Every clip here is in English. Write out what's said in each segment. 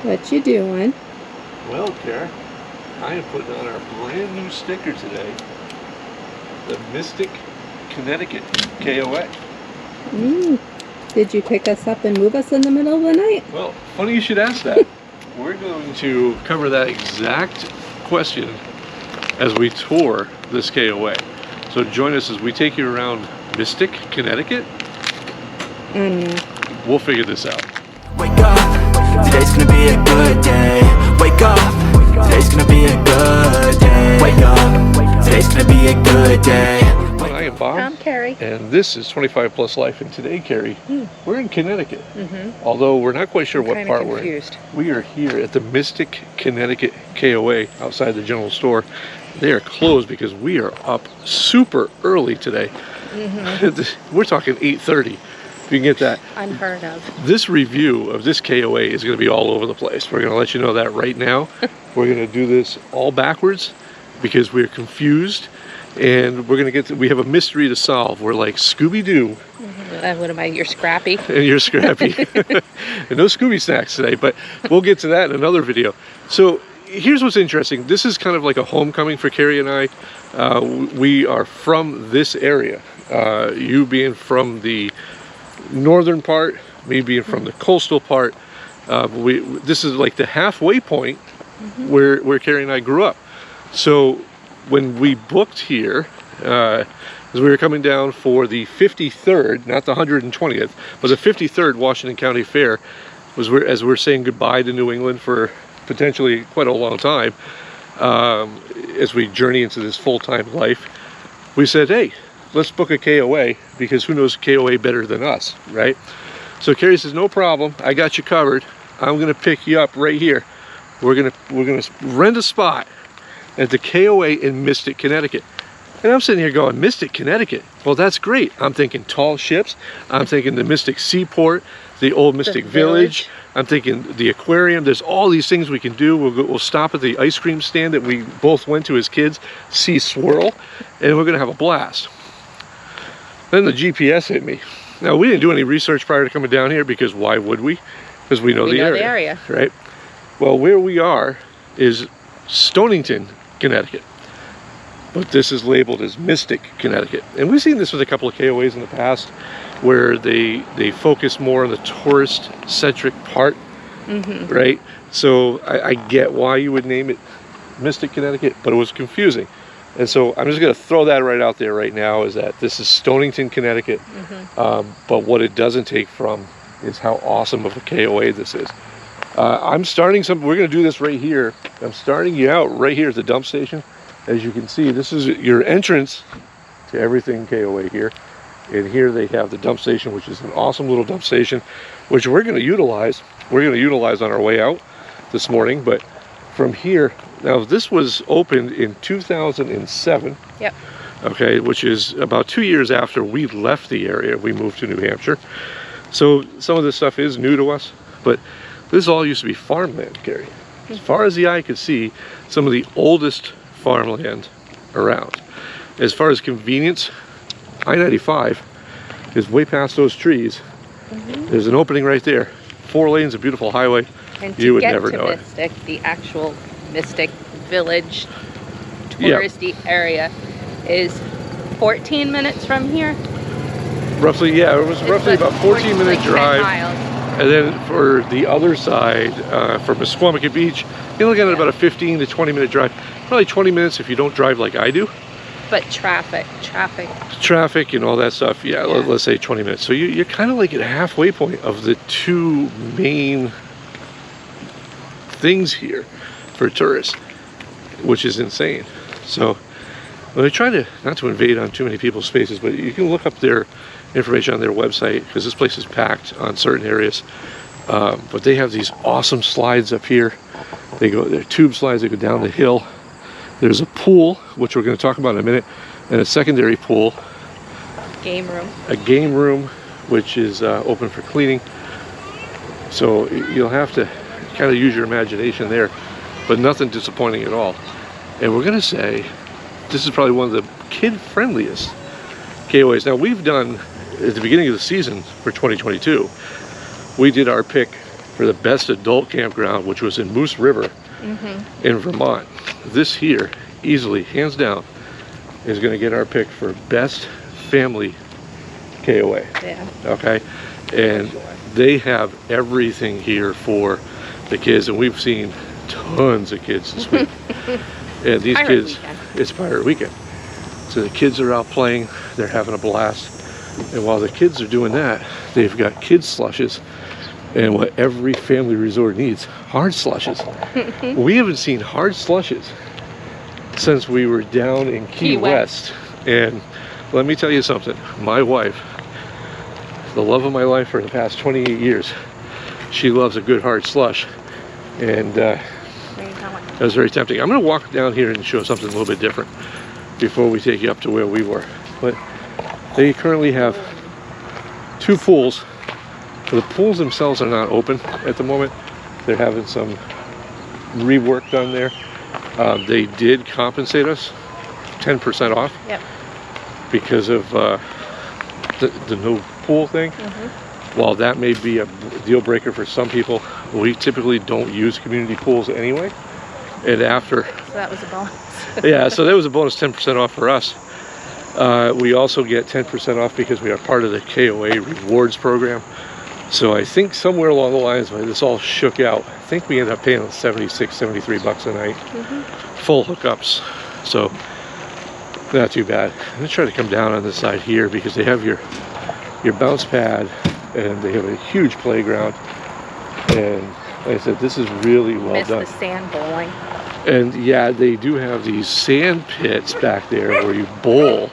What you doing? Well, Kara, I am putting on our brand new sticker today. The Mystic Connecticut KOA. Did you pick us up and move us in the middle of the night? Well, funny you should ask that. We're going to cover that exact question as we tour this KOA. So join us as we take you around Mystic, Connecticut. We'll figure this out. Wake up, today's gonna be a good day. Wake up, today's gonna be a good day. Wake up, today's gonna be a good day. I am Bob. I'm Carrie. And this is 25 Plus Life. And today, Carrie, we're in Connecticut. Although we're not quite sure what part we're in. We are here at the Mystic Connecticut KOA outside the general store. They are closed because we are up super early today. We're talking 8:30. If you can get that. Unheard of. This review of this KOA is going to be all over the place. We're going to let you know that right now. We're going to do this all backwards because we're confused, and we're going to we have a mystery to solve. We're like Scooby-Doo. What am I? You're Scrappy. And you're Scrappy. And no Scooby snacks today, but we'll get to that in another video. So here's what's interesting. This is kind of like a homecoming for Carrie and I. We are from this area. You being from the northern part, me being from the coastal part. This is like the halfway point where Carrie and I grew up. So when we booked here, as we were coming down for the 53rd, not the 120th, but the 53rd Washington County Fair, as we're saying goodbye to New England for potentially quite a long time, as we journey into this full-time life, we said, hey, let's book a KOA, because who knows KOA better than us, right? So Carrie says, no problem, I got you covered. I'm gonna pick you up right here. We're gonna rent a spot at the KOA in Mystic, Connecticut. And I'm sitting here going, Mystic, Connecticut? Well, that's great. I'm thinking tall ships. I'm thinking the Mystic Seaport, the old Mystic Village. I'm thinking the aquarium. There's all these things we can do. We'll stop at the ice cream stand that we both went to as kids, see Swirl, and we're gonna have a blast. Then the GPS hit me. Now, we didn't do any research prior to coming down here, because why would we? Because we know the area, right? Well, where we are is Stonington, Connecticut. But this is labeled as Mystic, Connecticut. And we've seen this with a couple of KOAs in the past, where they focus more on the tourist-centric part, right? So I get why you would name it Mystic, Connecticut, but it was confusing. And so I'm just going to throw that right out there right now, is that this is Stonington, Connecticut. But what it doesn't take from is how awesome of a KOA this is. I'm starting we're going to do this right here. I'm starting you out right here at the dump station. As you can see, this is your entrance to everything KOA here. And here they have the dump station, which is an awesome little dump station, which we're going to utilize. We're going to utilize on our way out this morning. But from here, now this was opened in 2007. Yep. Okay, which is about 2 years after we left the area. We moved to New Hampshire. So some of this stuff is new to us, but this all used to be farmland, Carrie. As far as the eye could see, some of the oldest farmland around. As far as convenience, I-95 is way past those trees. There's an opening right there. 4 lanes of beautiful highway. And you would get never to know Mystic, the actual Mystic Village touristy area is 14 minutes from here. Roughly, yeah, it was roughly about 14-minute drive. 10 miles. And then for the other side, from Esquimalt Beach, you're looking at about a 15 to 20-minute drive. Probably 20 minutes if you don't drive like I do. But traffic and all that stuff, yeah. Let's say 20 minutes. So you're kind of like at a halfway point of the two main things here for tourists, which is insane. So when I try not to invade on too many people's spaces, but you can look up their information on their website, because this place is packed on certain areas. But they have these awesome slides up here. They're tube slides that go down the hill. There's a pool, which we're going to talk about in a minute, and a secondary pool. Game room. A game room, which is open for cleaning. So you'll have to kind of use your imagination there, but nothing disappointing at all. And we're going to say this is probably one of the kid-friendliest KOAs. Now, we've done, at the beginning of the season for 2022, we did our pick for the best adult campground, which was in Moose River in Vermont. This here, easily, hands down, is going to get our pick for best family KOA. Yeah. Okay, and they have everything here for the kids, and we've seen tons of kids this week. And these Pirate kids, weekend. it's Pirate Weekend. So the kids are out playing, they're having a blast. And while the kids are doing that, they've got kids slushes and what every family resort needs, hard slushes. We haven't seen hard slushes since we were down in Key West. And let me tell you something, my wife, the love of my life for the past 28 years, she loves a good hard slush. And that was very tempting. I'm going to walk down here and show something a little bit different before we take you up to where we were. But they currently have 2 pools. The pools themselves are not open at the moment. They're having some rework done there. They did compensate us 10% off because of the no pool thing. While that may be a deal breaker for some people, we typically don't use community pools anyway. And after, So that was a bonus. yeah, so that was a bonus 10% off for us. We also get 10% off because we are part of the KOA rewards program. So I think somewhere along the lines when this all shook out, I think we ended up paying 76, 73 bucks a night. Full hookups. So not too bad. I'm gonna try to come down on this side here because they have your bounce pad and they have a huge playground. And like I said, this is really well done. Missed the sand bowling. And yeah, they do have these sand pits back there where you bowl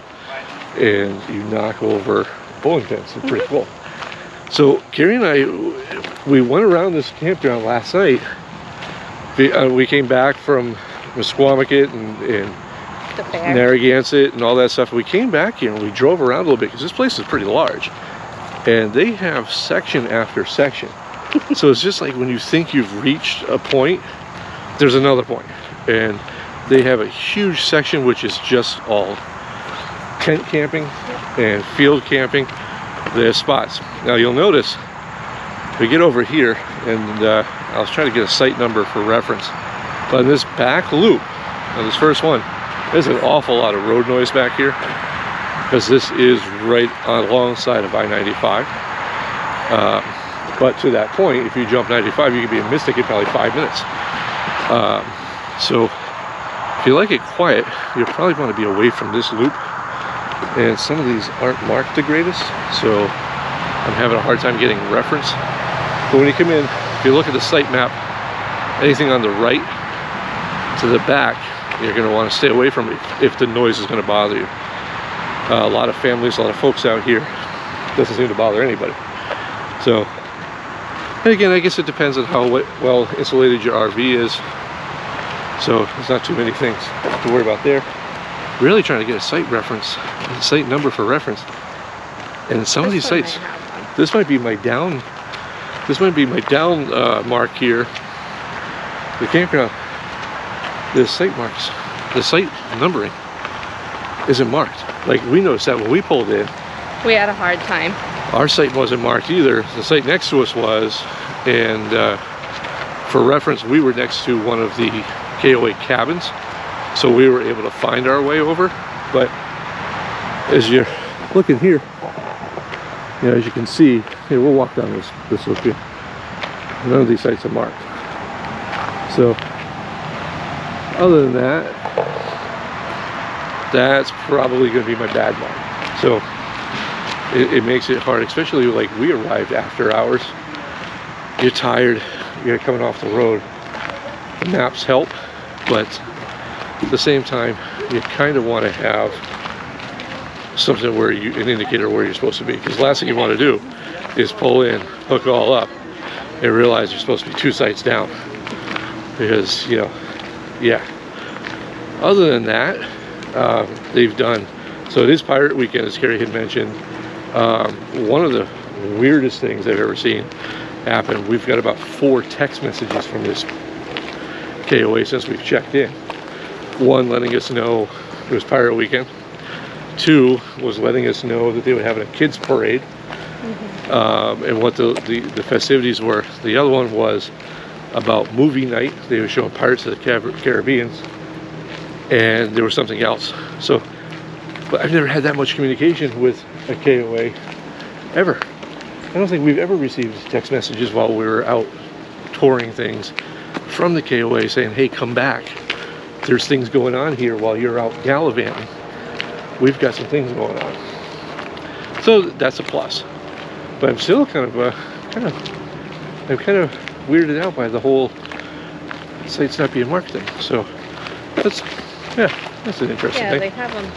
and you knock over bowling pins. It's pretty cool. So Carrie and I, we went around this campground last night. We came back from Squamicut and The fair. Narragansett and all that stuff. We came back here and we drove around a little bit because this place is pretty large. And they have section after section. So it's just like when you think you've reached a point, there's another point. And they have a huge section which is just all tent camping and field camping. There's spots. Now you'll notice we get over here and I was trying to get a site number for reference, but in this back loop on this first one, there's an awful lot of road noise back here because this is right alongside of I-95. But to that point, if you jump 95, you could be in Mystic in probably 5 minutes. So if you like it quiet, you'll probably want to be away from this loop. And some of these aren't marked the greatest, so I'm having a hard time getting reference. But when you come in, if you look at the site map, anything on the right to the back, you're going to want to stay away from it if the noise is going to bother you. A lot of families, a lot of folks out here, doesn't seem to bother anybody. So, and again, I guess it depends on how well insulated your RV is. So there's not too many things to worry about there. Really trying to get a site reference, a site number for reference. And some of these sites, this might be my down mark here. The campground, the site marks, the site numbering isn't marked. Like we noticed that when we pulled in. We had a hard time. Our site wasn't marked either. The site next to us was, and for reference, we were next to one of the KOA cabins. So we were able to find our way over, but as you're looking here, you know, as you can see, here we'll walk down this loop here. None of these sites are marked. So other than that, that's probably going to be my bad mark. So it makes it hard, especially like we arrived after hours. You're tired, you're coming off the road. The maps help, but at the same time, you kind of want to have something where an indicator where you're supposed to be. Because the last thing you want to do is pull in, hook all up, and realize you're supposed to be 2 sites down. Because, you know, yeah. Other than that, they've done, so it is Pirate Weekend, as Carrie had mentioned. One of the weirdest things I've ever seen happen, we've got about 4 text messages from this KOA since we've checked in. 1 letting us know it was Pirate Weekend. 2 was letting us know that they were having a kids parade and what the festivities were. The other one was about movie night. They were showing Pirates of the Caribbean, and there was something else. So, but I've never had that much communication with a KOA ever. I don't think we've ever received text messages while we were out touring things from the KOA saying, hey, come back. There's things going on here while you're out gallivanting. We've got some things going on. So that's a plus. But I'm still I'm kind of weirded out by the whole site's not being marked thing. So that's an interesting thing. Yeah, they have them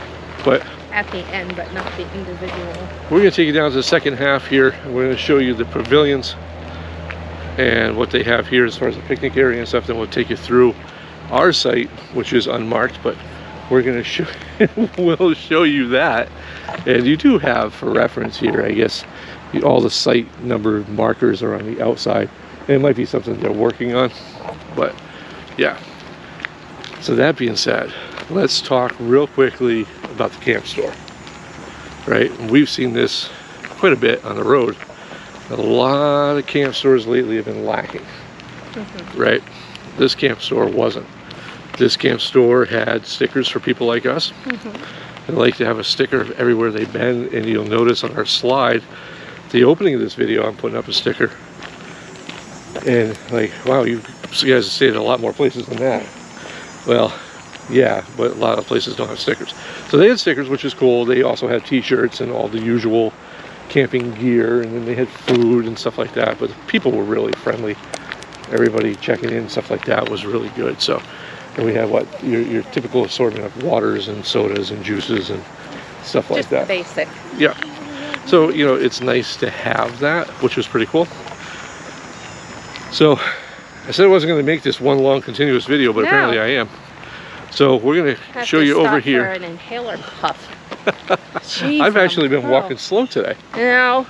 but at the end, but not the individual. We're going to take you down to the second half here. We're going to show you the pavilions and what they have here as far as the picnic area and stuff. Then we'll take you through our site, which is unmarked, but we're going to show we'll show you that. And you do have, for reference here, I guess, all the site number markers are on the outside. And it might be something they're working on, but yeah. So that being said, let's talk real quickly about the camp store, right? We've seen this quite a bit on the road. A lot of camp stores lately have been lacking, right? This camp store wasn't. This camp store had stickers for people like us. They like to have a sticker everywhere they've been, and you'll notice on our slide, the opening of this video, I'm putting up a sticker. And like, wow, you guys have stayed at a lot more places than that. Well, yeah, but a lot of places don't have stickers. So they had stickers, which is cool. They also had t-shirts and all the usual camping gear, and then they had food and stuff like that. But the people were really friendly. Everybody checking in, stuff like that was really good. So, and we had what your typical assortment of waters and sodas and juices and stuff like that. Just basic. Yeah. So, you know, it's nice to have that, which was pretty cool. So, I said I wasn't going to make this one long continuous video, but apparently I am. So we're going to show you over here. For an inhaler puff. I've actually been walking slow today. No.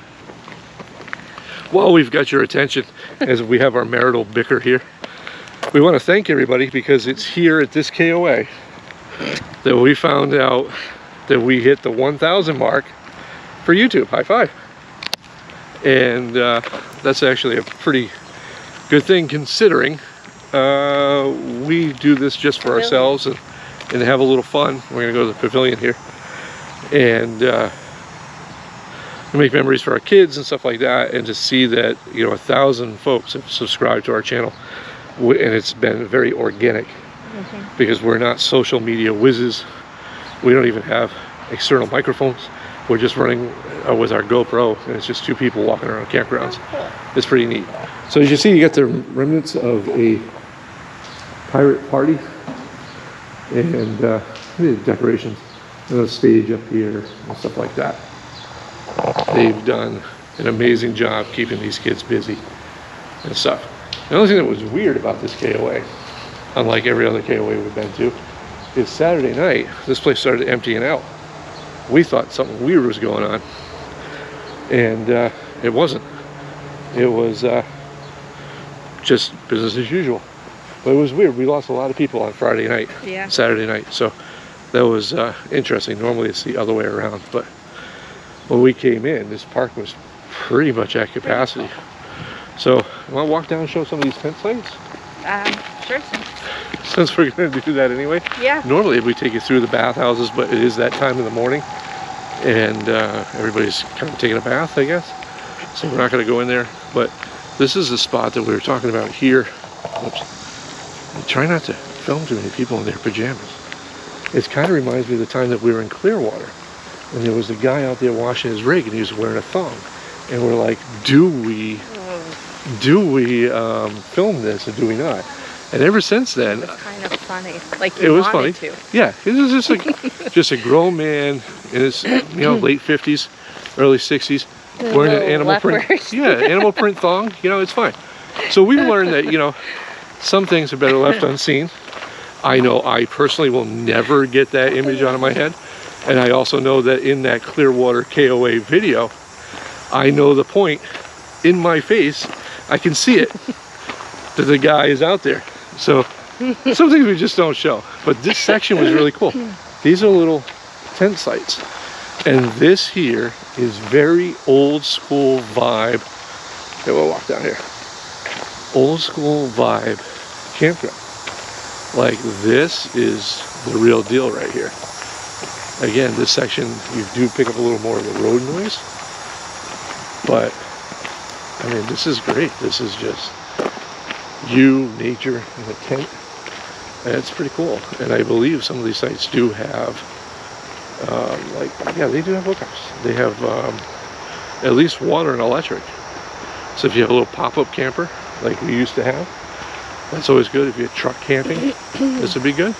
Well, we've got your attention as we have our marital bicker here. We want to thank everybody because it's here at this KOA that we found out that we hit the 1,000 mark for YouTube. High five. And that's actually a pretty good thing considering we do this just for ourselves and have a little fun. We're gonna go to the pavilion here and make memories for our kids and stuff like that, and to see that, you know, 1,000 folks have subscribed to our channel, and it's been very organic because we're not social media whizzes. We don't even have external microphones. We're just running with our GoPro, and it's just two people walking around campgrounds. It's pretty neat. So as you see, you get the remnants of a pirate party, and the decorations, and a stage up here and stuff like that. They've done an amazing job keeping these kids busy and stuff. The only thing that was weird about this KOA, unlike every other KOA we've been to, is Saturday night, this place started emptying out. We thought something weird was going on, and it wasn't. It was just business as usual. But it was weird. We lost a lot of people on Friday night, Saturday night, so that was interesting. Normally it's the other way around, but when we came in, this park was pretty much at capacity. So, you want to walk down and show some of these tent sites? Sure. Since we're going to do that anyway. Yeah. Normally we take you through the bathhouses, but it is that time in the morning, and everybody's kind of taking a bath, I guess. So we're not going to go in there. But this is the spot that we were talking about here. Oops. And try not to film too many people in their pajamas. It kind of reminds me of the time that we were in Clearwater, and there was a guy out there washing his rig, and he was wearing a thong. And we're like, do we film this or do we not? And ever since then, it was kind of funny. Like it was funny. To. Yeah, it was just like just a grown man in his late 50s, early 60s, wearing an animal print. Yeah, animal print thong. You know, it's fine. So we've learned that some things are better left unseen. I know I personally will never get that image out of my head, and I also know that in that Clearwater KOA video, I know the point in my face. I can see it that the guy is out there. So some things we just don't show. But this section was really cool. These are little tent sites. And this here is very old school vibe. Okay, we'll walk down here. Old school vibe campground. Like, this is the real deal right here. Again, this section, you do pick up a little more of the road noise. But, I mean, this is great. This is just you, nature, and a tent. And it's pretty cool. And I believe some of these sites do have, they do have hookups. They have at least water and electric. So if you have a little pop-up camper, like we used to have, that's always good. If you're truck camping, this would be good.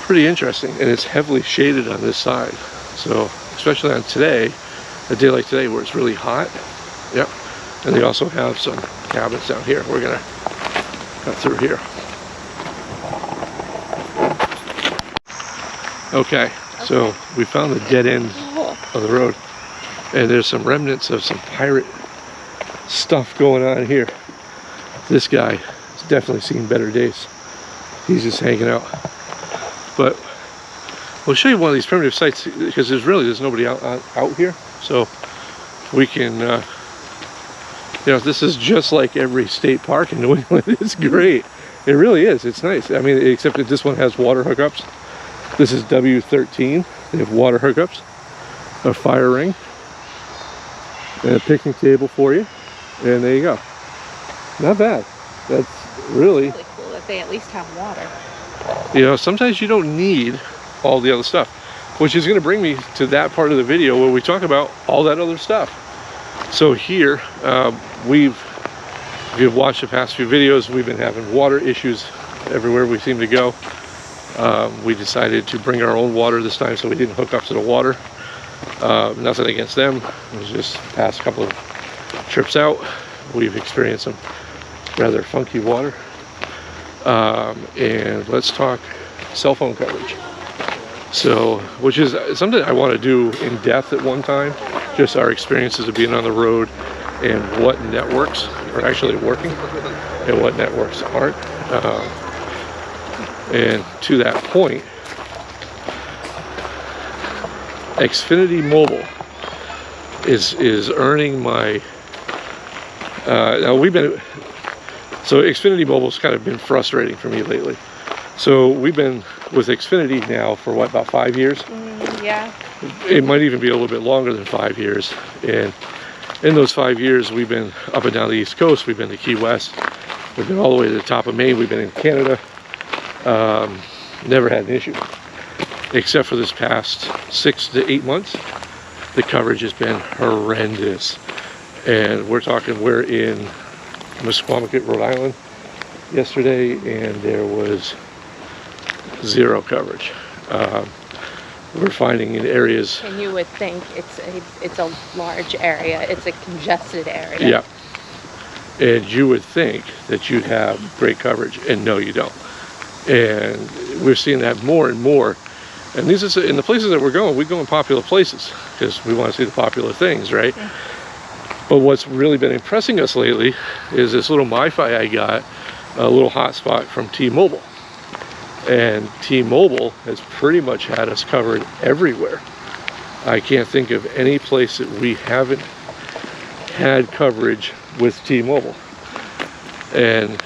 Pretty interesting. And it's heavily shaded on this side. So, especially on today, a day like today where it's really hot. Yep. And they also have some cabins down here. We're gonna cut through here. Okay, so we found the dead end of the road, and there's some remnants of some pirate stuff going on here. This guy has definitely seen better days. He's just hanging out. But we'll show you one of these primitive sites because there's nobody out here, so we can this is just like every state park in New England. It's great. It really is. It's nice. I mean, except that this one has water hookups. This is W13. They have water hookups, a fire ring, and a picnic table for you. And there you go. Not bad. That's really cool that they at least have water. You know, sometimes you don't need all the other stuff, which is going to bring me to that part of the video where we talk about all that other stuff. So here, if you've watched the past few videos, we've been having water issues everywhere we seem to go. We decided to bring our own water this time, so we didn't hook up to the water. Nothing against them. It was just the past couple of trips out, we've experienced some rather funky water. And let's talk cell phone coverage. So, which is something I want to do in depth at one time, just our experiences of being on the road and what networks are actually working and what networks aren't. And to that point, Xfinity Mobile is earning my now so Xfinity Mobile's kind of been frustrating for me lately. So we've been with Xfinity now for what, about 5 years? Yeah. It might even be a little bit longer than 5 years. And in those 5 years, we've been up and down the East Coast. We've been to Key West. We've been all the way to the top of Maine. We've been in Canada. Never had an issue. Except for this past 6 to 8 months, the coverage has been horrendous. And we're in Musquamacut, Rhode Island yesterday, and there was zero coverage. We're finding in areas, and you would think it's a large area, it's a congested area. Yeah, and you would think that you'd have great coverage, and no, you don't. And we're seeing that more and more. And these are in the places that we go in popular places because we want to see the popular things, right? Yeah. But what's really been impressing us lately is this little MiFi I got, a little hotspot from T-Mobile. And T-Mobile has pretty much had us covered everywhere. I can't think of any place that we haven't had coverage with T-Mobile. And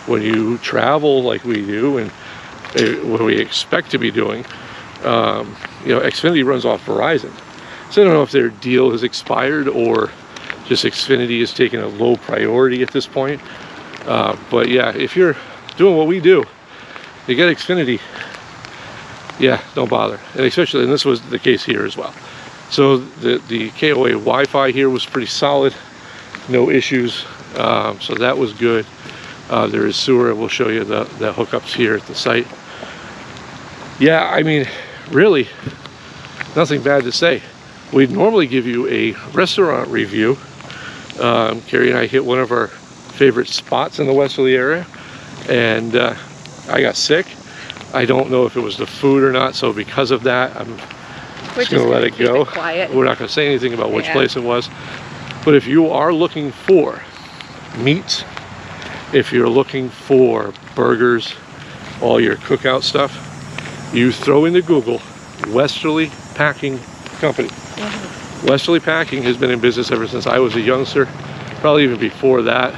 when you travel like we do, and what we expect to be doing, Xfinity runs off Verizon. So I don't know if their deal has expired or just Xfinity is taking a low priority at this point. But yeah, if you're doing what we do, you get Xfinity, yeah, don't bother. And especially, and this was the case here as well. So the KOA Wi-Fi here was pretty solid, no issues. So that was good. There is sewer. We'll show you the hookups here at the site. Yeah, I mean, really, nothing bad to say. We'd normally give you a restaurant review. Carrie and I hit one of our favorite spots in the westerly area, and I got sick. I don't know if it was the food or not, so because of that, I'm just going to let it go. We're not going to say anything about which place it was. But if you are looking for meats, if you're looking for burgers, all your cookout stuff, you throw into Google Westerly Packing Company. Westerly Packing has been in business ever since I was a youngster, probably even before that.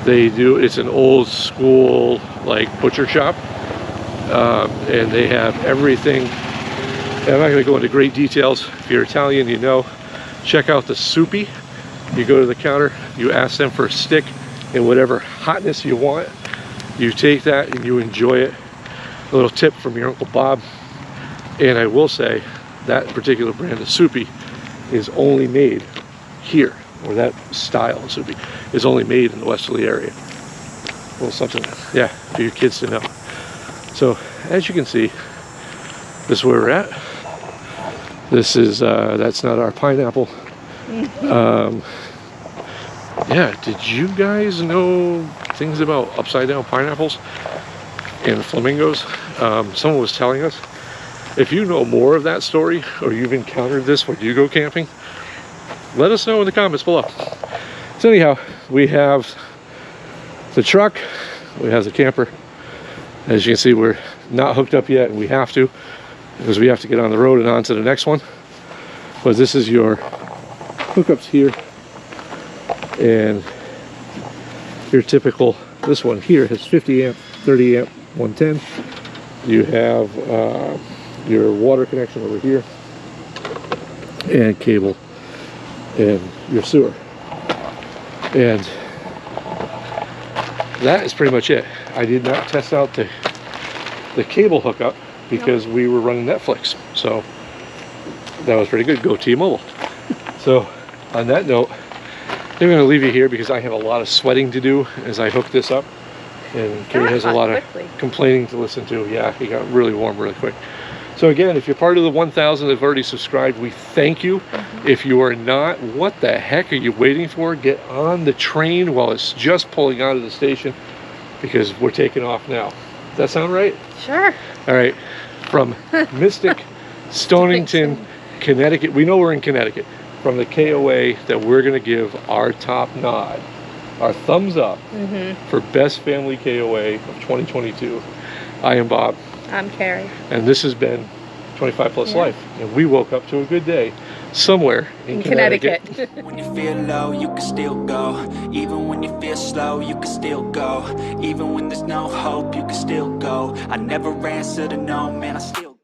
It's an old school like butcher shop, and they have everything. And I'm not going to go into great details. If you're Italian, you know. Check out the soupy. You go to the counter, you ask them for a stick and whatever hotness you want. You take that and you enjoy it. A little tip from your Uncle Bob. And I will say that particular brand of soupy is only made here, or that style of soupy is only made in the Westerly area. Well, something, yeah, for your kids to know. So as you can see, this is where we're at. This is, that's not our pineapple. Yeah, did you guys know things about upside down pineapples and flamingos? Someone was telling us. If you know more of that story, or you've encountered this when you go camping, let us know in the comments below. So anyhow, we have the truck, we have the camper. As you can see, we're not hooked up yet, and we have to, because we have to get on the road and on to the next one. But this is your hookups here, and your typical, this one here has 50 amp, 30 amp, 110. You have your water connection over here, and cable, and your sewer. And that is pretty much it. I did not test out the cable hookup because we were running Netflix, so that was pretty good. Go T-Mobile. So on that note, I'm going to leave you here because I have a lot of sweating to do as I hook this up, and Carrie has a lot of complaining to listen to. Yeah, he got really warm really quick. So again, if you're part of the 1,000 that have already subscribed, we thank you. If you are not, what the heck are you waiting for? Get on the train while it's just pulling out of the station, because we're taking off now. Does that sound right? Sure. All right. From Mystic, Stonington, Connecticut. We know we're in Connecticut. From the KOA, that we're going to give our top nod, our thumbs up for best family KOA of 2022. I am Bob. I'm Carrie. And this has been 25 Plus Life. And we woke up to a good day somewhere in Connecticut. When you feel low, you can still go. Even when you feel slow, you can still go. Even when there's no hope, you can still go. I never answer to no, man, I still